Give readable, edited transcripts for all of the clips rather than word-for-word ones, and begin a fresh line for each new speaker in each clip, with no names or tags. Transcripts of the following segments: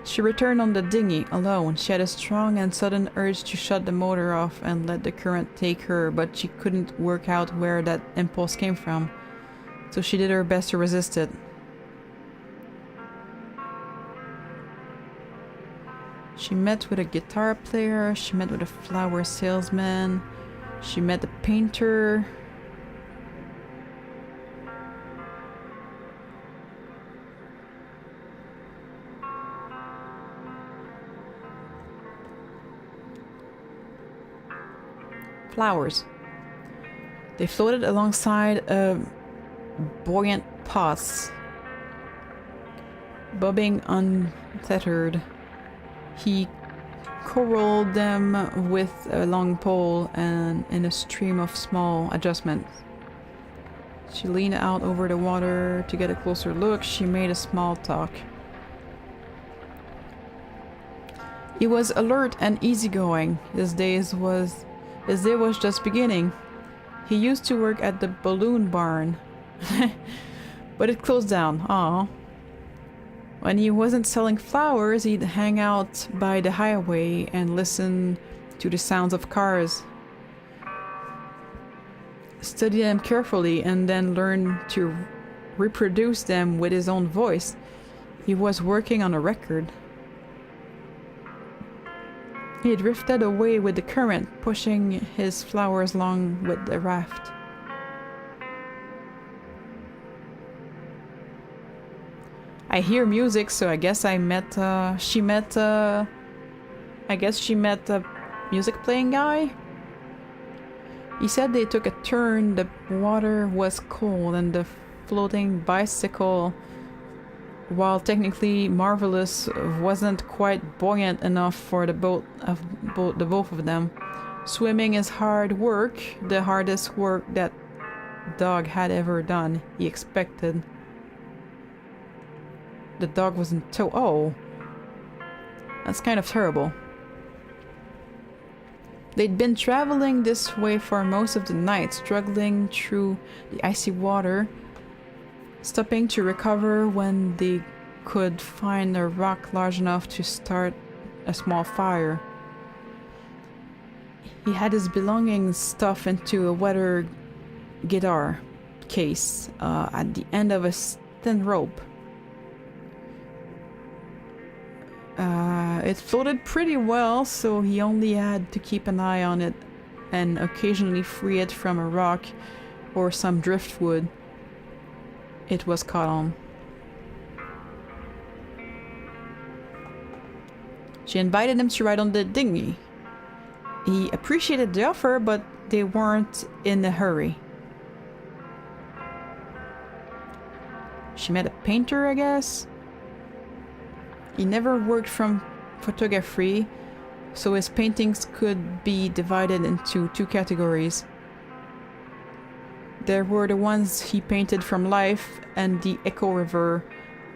She returned on the dinghy, alone. She had a strong and sudden urge to shut the motor off and let the current take her, but she couldn't work out where that impulse came from, so she did her best to resist it. She met with a guitar player, she met with a flower salesman, she met a painter. Flowers. They floated alongside a buoyant pots, bobbing untethered. He corralled them with a long pole and in a stream of small adjustments. She leaned out over the water to get a closer look. She made a small talk. He was alert and easygoing. His day was just beginning. He used to work at the balloon barn, but it closed down. Aw. When he wasn't selling flowers, he'd hang out by the highway and listen to the sounds of cars, study them carefully, and then learn to reproduce them with his own voice. He was working on a record. He drifted away with the current, pushing his flowers along with the raft. I hear music, so I guess she met a music playing guy. He said they took a turn, the water was cold, and the floating bicycle, while technically marvelous, wasn't quite buoyant enough for the both of them. Swimming is hard work, the hardest work that dog had ever done, he expected. The dog wasn't tow. Oh. That's kind of terrible. They'd been traveling this way for most of the night, struggling through the icy water, stopping to recover when they could find a rock large enough to start a small fire. He had his belongings stuffed into a weather guitar case at the end of a thin rope. It floated pretty well, so he only had to keep an eye on it and occasionally free it from a rock or some driftwood it was caught on. She invited him to ride on the dinghy. He appreciated the offer, but they weren't in a hurry. She met a painter, I guess? He never worked from photography, so his paintings could be divided into two categories. There were the ones he painted from life, and the Echo River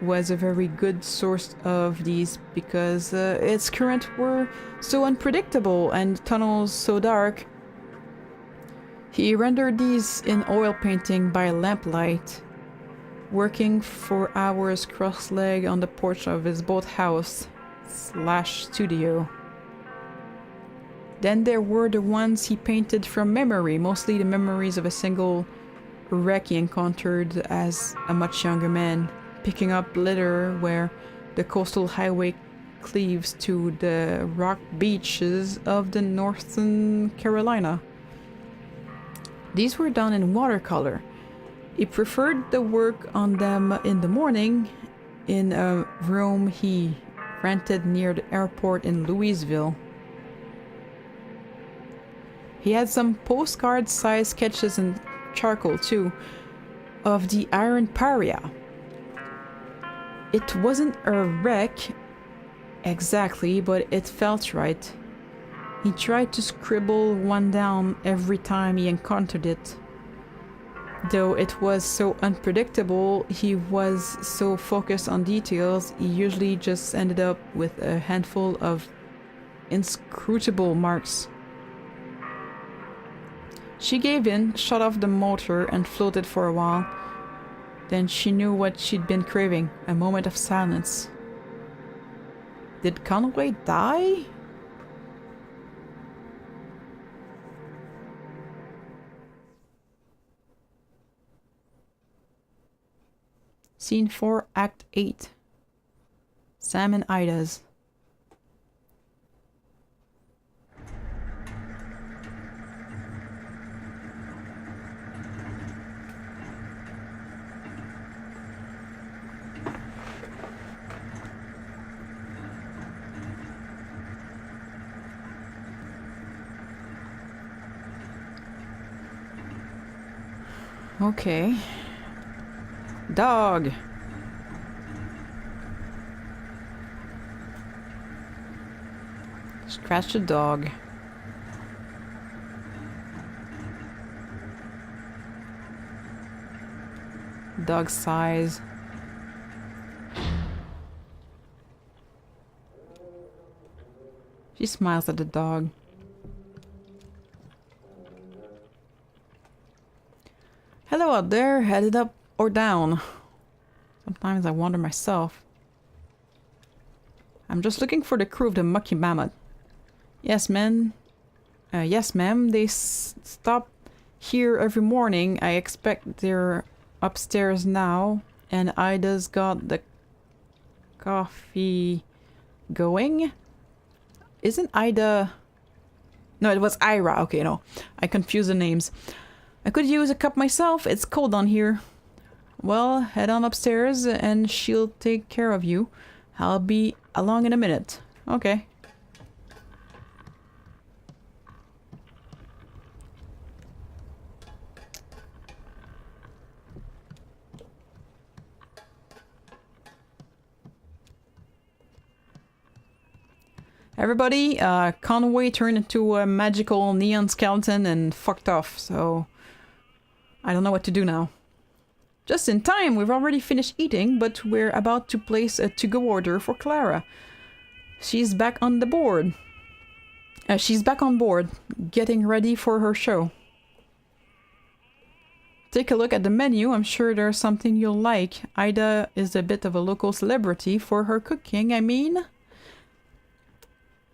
was a very good source of these because its currents were so unpredictable and tunnels so dark. He rendered these in oil painting by lamplight, working for hours cross-legged on the porch of his boathouse/studio. Then there were the ones he painted from memory, mostly the memories of a single wreck he encountered as a much younger man, picking up litter where the coastal highway cleaves to the rock beaches of the Northern Carolina. These were done in watercolor. He preferred the work on them in the morning in a room he rented near the airport in Louisville. He had some postcard-sized sketches in charcoal too, of the Iron Paria. It wasn't a wreck exactly, but it felt right. He tried to scribble one down every time he encountered it. Though it was so unpredictable, he was so focused on details, he usually just ended up with a handful of inscrutable marks. She gave in, shut off the motor, and floated for a while. Then she knew what she'd been craving, a moment of silence. Did Conaway die? Scene 4, Act 8. Sam and Ida's. Okay. Dog. Scratch the dog. Dog size. She smiles at the dog. Hello out there, headed up or down? Sometimes I wonder myself. I'm just looking for the crew of the Mucky Mammoth. Yes, ma'am. Yes, ma'am. They stop here every morning. I expect they're upstairs now. And Ida's got the coffee going. Isn't Ida... No, it was Ira. Okay, no. I confuse the names. I could use a cup myself. It's cold on here. Well, head on upstairs and she'll take care of you. I'll be along in a minute. Okay. Everybody, Conaway turned into a magical neon skeleton and fucked off, so I don't know what to do now. Just in time, we've already finished eating, but we're about to place a to-go order for Clara. She's back on the board. She's back on board, getting ready for her show. Take a look at the menu, I'm sure there's something you'll like. Ida is a bit of a local celebrity for her cooking, I mean.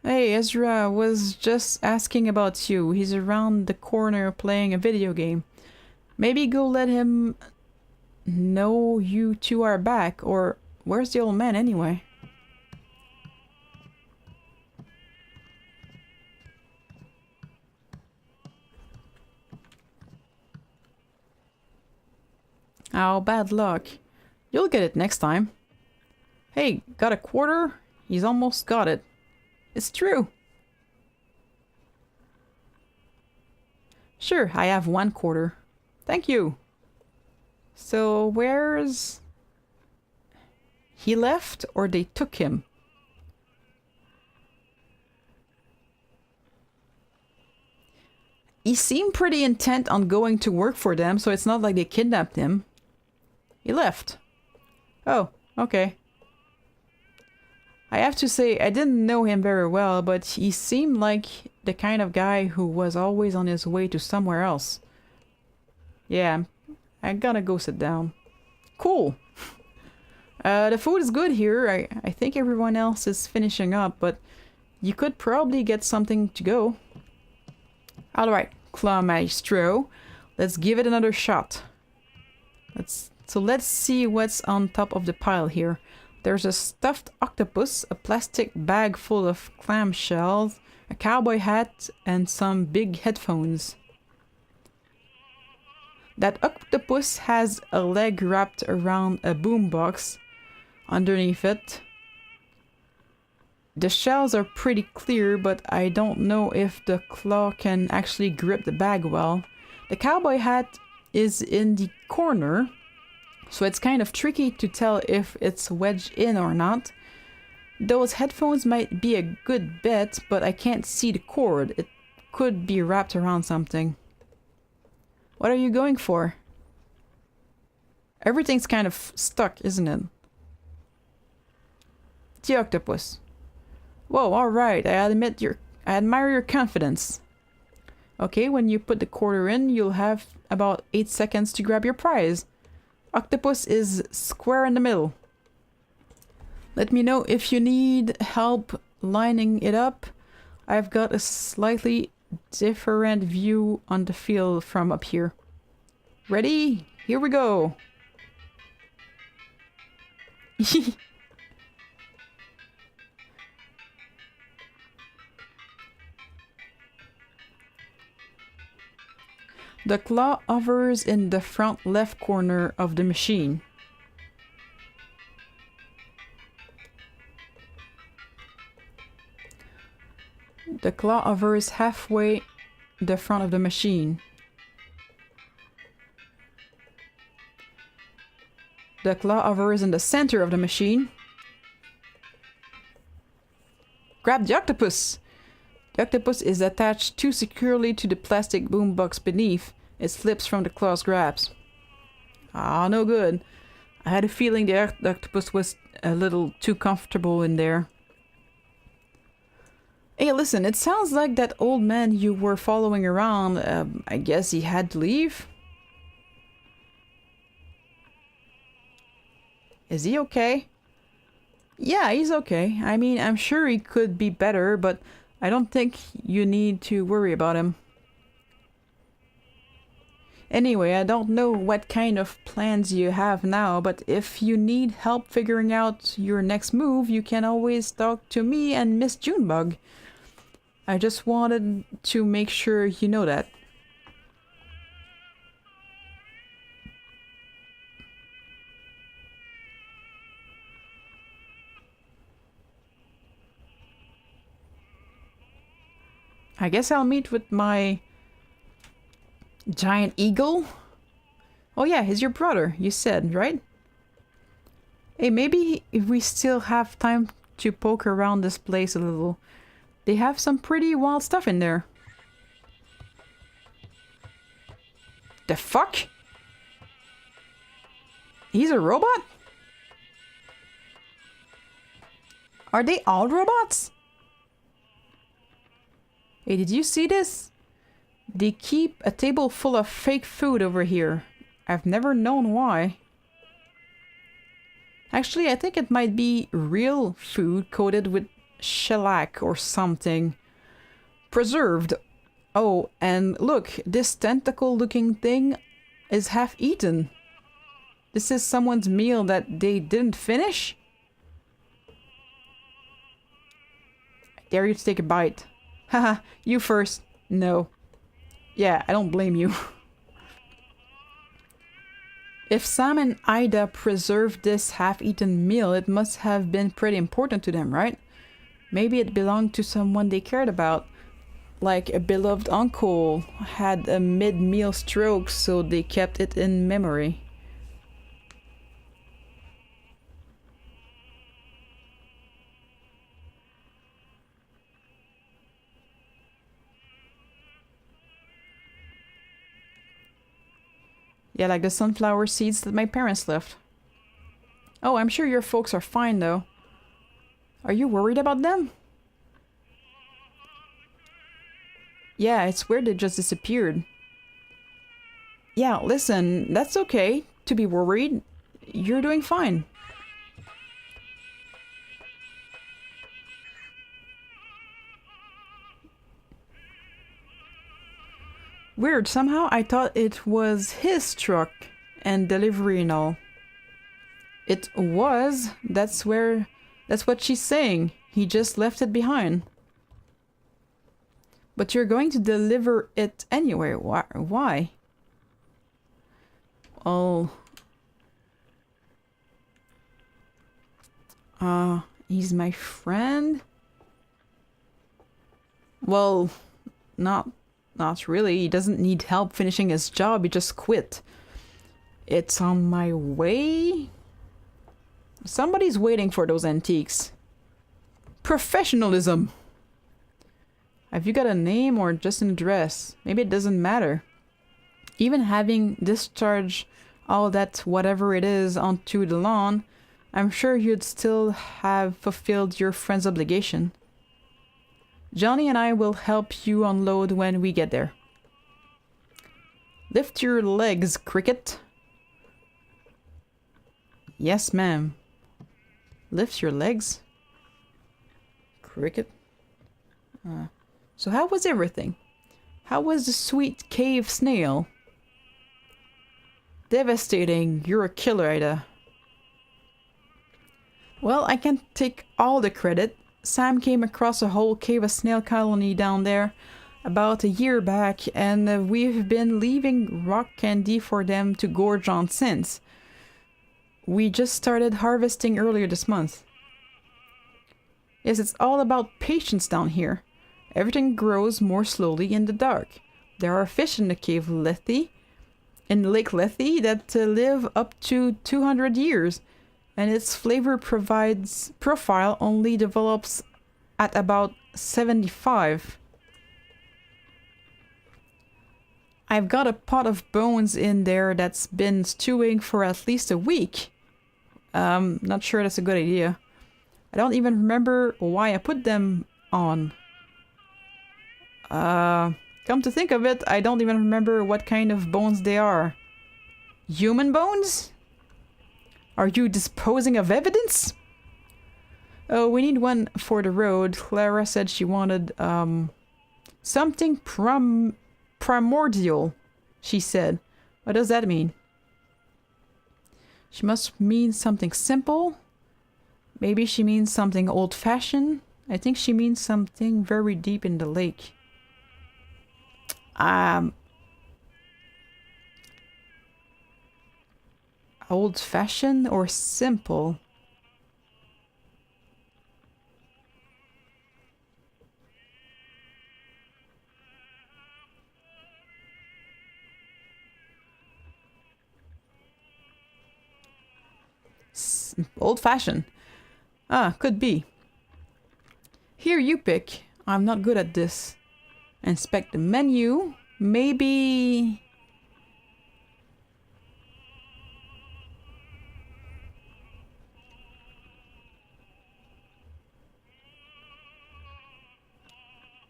Hey, Ezra was just asking about you. He's around the corner playing a video game. Maybe go let him know you two are back, or where's the old man anyway? Oh, bad luck. You'll get it next time. Hey, got a quarter? He's almost got it. It's true. Sure, I have 1 quarter. Thank you. So, where's... He left or they took him? He seemed pretty intent on going to work for them, so it's not like they kidnapped him. He left. Oh, okay. I have to say, I didn't know him very well, but he seemed like the kind of guy who was always on his way to somewhere else. Yeah, I gotta go sit down. Cool. The food is good here. I think everyone else is finishing up, but you could probably get something to go. Alright, Claw Maestro. Let's give it another shot. Let's see what's on top of the pile here. There's a stuffed octopus, a plastic bag full of clam shells, a cowboy hat, and some big headphones. That octopus has a leg wrapped around a boombox underneath it. The shells are pretty clear, but I don't know if the claw can actually grip the bag well. The cowboy hat is in the corner, so it's kind of tricky to tell if it's wedged in or not. Those headphones might be a good bet, but I can't see the cord. It could be wrapped around something. What are you going for? Everything's kind of stuck, isn't it? The octopus. Whoa, alright, I admire your confidence. Okay, when you put the quarter in, you'll have about 8 seconds to grab your prize. Octopus is square in the middle. Let me know if you need help lining it up. I've got a slightly different view on the field from up here. Ready? Here we go! The claw hovers in the front left corner of the machine. The claw hovers halfway the front of the machine. The claw hovers in the center of the machine. Grab the octopus! The octopus is attached too securely to the plastic boombox beneath. It slips from the claw's grasp. Ah, no good. I had a feeling the octopus was a little too comfortable in there. Hey, listen, it sounds like that old man you were following around, I guess he had to leave? Is he okay? Yeah, he's okay. I mean, I'm sure he could be better, but I don't think you need to worry about him. Anyway, I don't know what kind of plans you have now, but if you need help figuring out your next move, you can always talk to me and Miss Junebug. I just wanted to make sure you know that. I guess I'll meet with my giant eagle. Oh yeah, he's your brother, you said, right? Hey, maybe if we still have time to poke around this place a little. They have some pretty wild stuff in there. The fuck? He's a robot? Are they all robots? Hey, did you see this? They keep a table full of fake food over here. I've never known why. Actually, I think it might be real food coated with shellac or something. Preserved. Oh, and look, this tentacle-looking thing is half eaten. This is someone's meal that they didn't finish? I dare you to take a bite. Haha, you first. No. Yeah, I don't blame you. If Sam and Ida preserved this half-eaten meal, it must have been pretty important to them, right? Maybe it belonged to someone they cared about. Like a beloved uncle had a mid-meal stroke, so they kept it in memory. Yeah, like the sunflower seeds that my parents left. Oh, I'm sure your folks are fine, though. Are you worried about them? Yeah, it's weird they just disappeared. Yeah, listen, that's okay to be worried. You're doing fine. Weird, somehow I thought it was his truck and delivery and all. It was. That's what she's saying. He just left it behind. But you're going to deliver it anyway. Why? Oh. He's my friend? Well, not really. He doesn't need help finishing his job. He just quit. It's on my way? Somebody's waiting for those antiques. Professionalism! Have you got a name or just an address? Maybe it doesn't matter. Even having discharged all that whatever it is onto the lawn, I'm sure you'd still have fulfilled your friend's obligation. Johnny and I will help you unload when we get there. Lift your legs, Cricket. Yes, ma'am. Lift your legs? Cricket? So how was everything? How was the sweet cave snail? Devastating. You're a killer, Ida. Well, I can't take all the credit. Sam came across a whole cave of snail colony down there about a year back, and we've been leaving rock candy for them to gorge on since. We just started harvesting earlier this month. Yes, it's all about patience down here. Everything grows more slowly in the dark. There are fish in the cave Lethe, in Lake Lethe, that live up to 200 years, and its flavor profile only develops at about 75. I've got a pot of bones in there that's been stewing for at least a week. Not sure that's a good idea. I don't even remember why I put them on. Come to think of it, I don't even remember what kind of bones they are. Human bones? Are you disposing of evidence? Oh, we need one for the road. Clara said she wanted, something primordial, she said. What does that mean? She must mean something simple. Maybe she means something old-fashioned. I think she means something very deep in the lake. Old-fashioned or simple? Old-fashioned. Could be. Here, you pick. I'm not good at this. Inspect the menu. Maybe...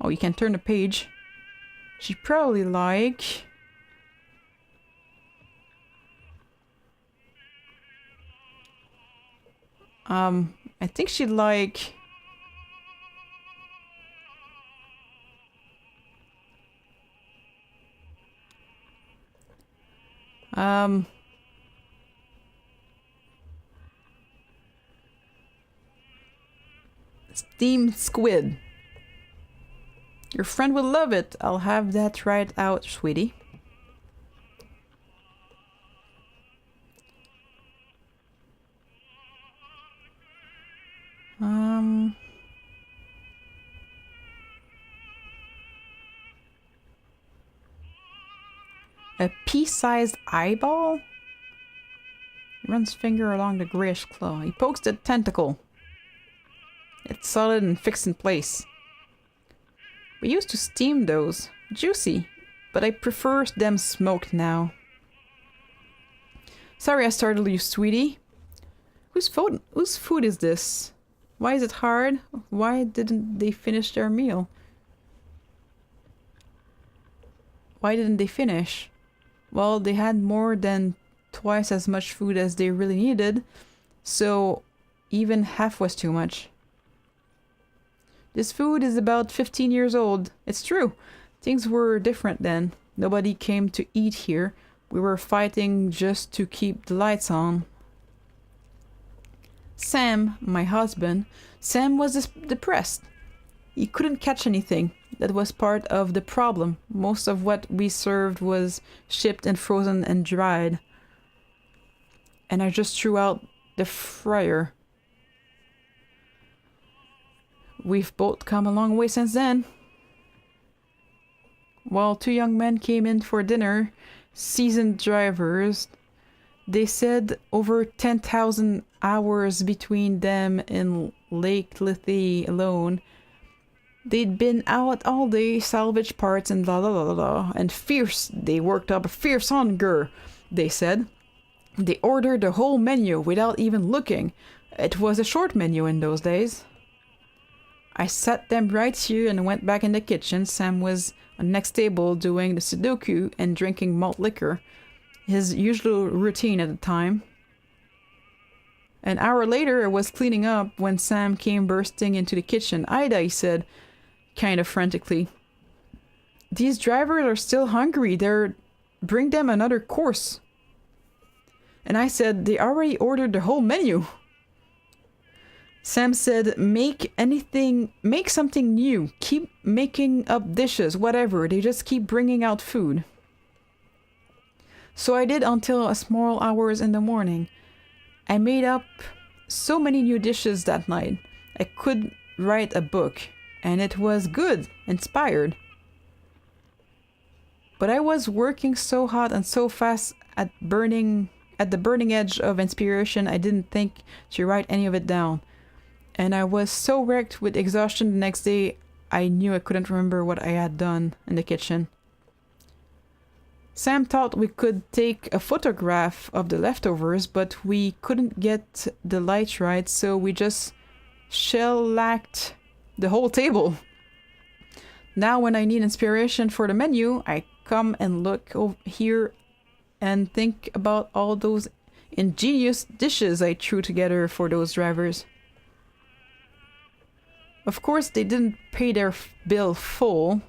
Oh, you can turn the page. She probably like... I think she'd like... Steamed squid. Your friend will love it. I'll have that right out, sweetie. A pea-sized eyeball? He runs finger along the grayish claw. He pokes the tentacle. It's solid and fixed in place. We used to steam those. Juicy. But I prefer them smoked now. Sorry I startled you, sweetie. Whose food is this? Why is it hard? Why didn't they finish their meal? Why didn't they finish? Well, they had more than twice as much food as they really needed, so even half was too much. This food is about 15 years old. It's true. Things were different then. Nobody came to eat here. We were fighting just to keep the lights on. Sam, my husband, Sam was depressed. He couldn't catch anything. That was part of the problem. Most of what we served was shipped and frozen and dried. And I just threw out the fryer. We've both come a long way since then. While two young men came in for dinner, seasoned drivers, they said over 10,000 hours between them in Lake Lethe alone. They'd been out all day, salvage parts and blah blah blah blah, and they worked up a fierce hunger, they said. They ordered the whole menu without even looking. It was a short menu in those days. I sat them right here and went back in the kitchen. Sam was on the next table doing the Sudoku and drinking malt liquor, his usual routine at the time. An hour later, I was cleaning up when Sam came bursting into the kitchen. "Ida," he said, kind of frantically. "These drivers are still hungry. Bring them another course." And I said, "They already ordered the whole menu." Sam said, make something new. Keep making up dishes, whatever. They just keep bringing out food." So I did until small hours in the morning. I made up so many new dishes that night. I could write a book, and it was good, inspired. But I was working so hard and so fast at the burning edge of inspiration, I didn't think to write any of it down. And I was so wrecked with exhaustion the next day, I knew I couldn't remember what I had done in the kitchen. Sam thought we could take a photograph of the leftovers, but we couldn't get the light right, so we just shellacked the whole table. Now when I need inspiration for the menu, I come and look over here and think about all those ingenious dishes I threw together for those drivers. Of course, they didn't pay their bill full.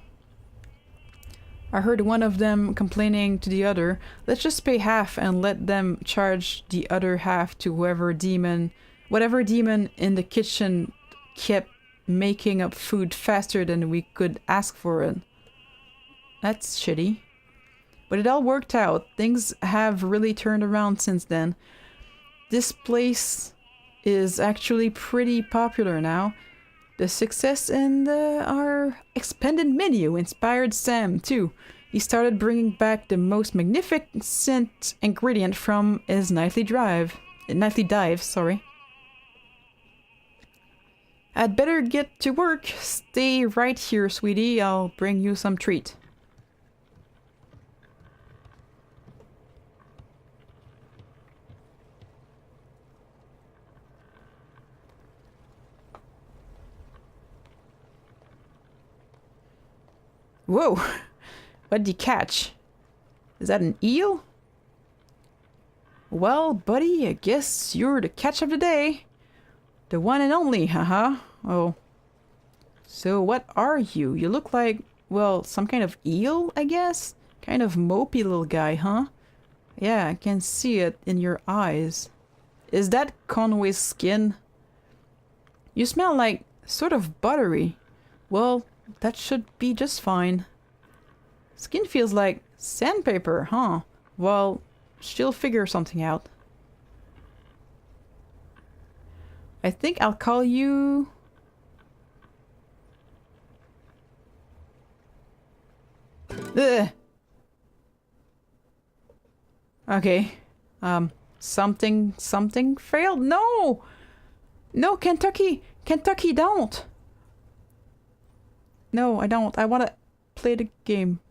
I heard one of them complaining to the other, "Let's just pay half and let them charge the other half to whatever demon in the kitchen kept making up food faster than we could ask for it." That's shitty. But it all worked out. Things have really turned around since then. This place is actually pretty popular now. The success in our expanded menu inspired Sam too. He started bringing back the most magnificent ingredient from his nightly dive, sorry. "I'd better get to work. Stay right here, sweetie. I'll bring you some treat." Whoa! What did you catch? Is that an eel? "Well, buddy, I guess you're the catch of the day. The one and only, haha. Oh. So what are you? You look like, well, some kind of eel, I guess? Kind of mopey little guy, huh? Yeah, I can see it in your eyes. Is that Conaway's skin? You smell like sort of buttery. Well, that should be just fine. Skin feels like sandpaper, huh? Well, she'll figure something out. I think I'll call you... Ugh. Okay. Something failed? No! No, Kentucky! Kentucky, don't! No, I don't. I want to play the game.